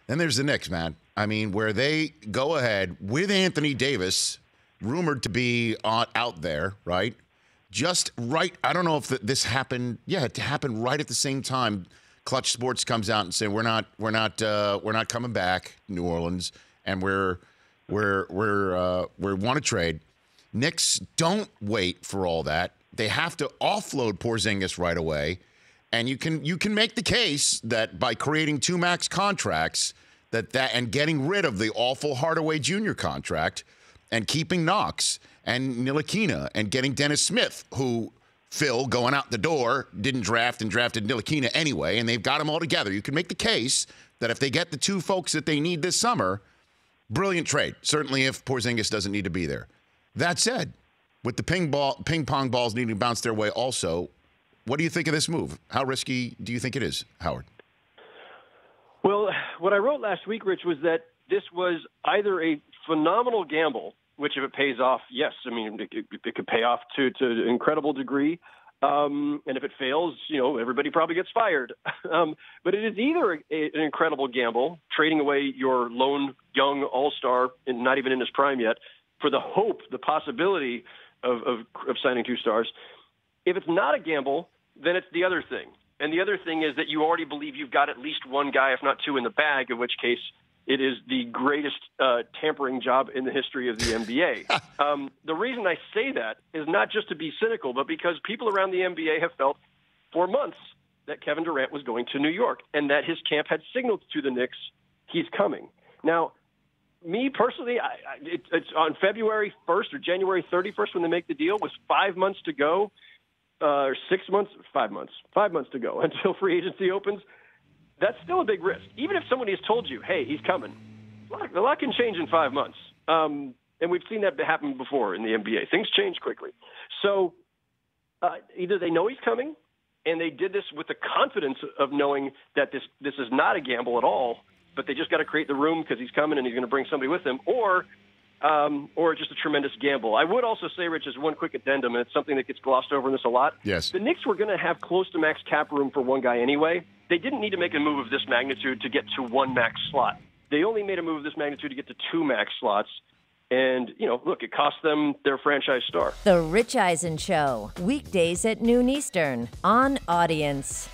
Then there's the Knicks, man. I mean, where they go ahead with Anthony Davis, rumored to be out there, right? Just right. I don't know if this happened. Yeah, it happened right at the same time. Clutch Sports comes out and say we're not coming back, New Orleans, and we want to trade. Knicks don't wait for all that. They have to offload Porzingis right away, and you can make the case that by creating 2 max contracts, that and getting rid of the awful Hardaway Jr. contract, and keeping Knox and Ntilikina and getting Dennis Smith, who Phil, going out the door, didn't draft and drafted Ntilikina anyway, and they've got them all together. You can make the case that if they get the 2 folks that they need this summer, brilliant trade, certainly if Porzingis doesn't need to be there. That said, with the ping pong balls needing to bounce their way also, what do you think of this move? How risky do you think it is, Howard? Well, what I wrote last week, Rich, was that this was either a phenomenal gamble, which if it pays off, yes, I mean, it could pay off to an incredible degree. And if it fails, everybody probably gets fired. But it is either an incredible gamble, trading away your lone young all-star, and not even in his prime yet, for the hope, the possibility of signing 2 stars. If it's not a gamble, then it's the other thing. And the other thing is that you already believe you've got at least 1 guy, if not 2, in the bag, in which case it is the greatest tampering job in the history of the NBA. The reason I say that is not just to be cynical, but because people around the NBA have felt for months that Kevin Durant was going to New York and that his camp had signaled to the Knicks he's coming. Now, me personally, it's on February 1st or January 31st when they make the deal, with 5 months to go, or 6 months, 5 months, 5 months to go until free agency opens. That's still a big risk. Even if somebody has told you, hey, he's coming, a lot can change in 5 months. And we've seen that happen before in the NBA. Things change quickly. So either they know he's coming, and they did this with the confidence of knowing that this is not a gamble at all, but they just got to create the room because he's coming and he's going to bring somebody with him, or just a tremendous gamble. I would also say, Rich, as one quick addendum, and it's something that gets glossed over in this a lot. Yes. The Knicks were going to have close to max cap room for 1 guy anyway. They didn't need to make a move of this magnitude to get to 1 max slot. They only made a move of this magnitude to get to 2 max slots. And, look, it cost them their franchise star. The Rich Eisen Show, weekdays at noon Eastern on Audience.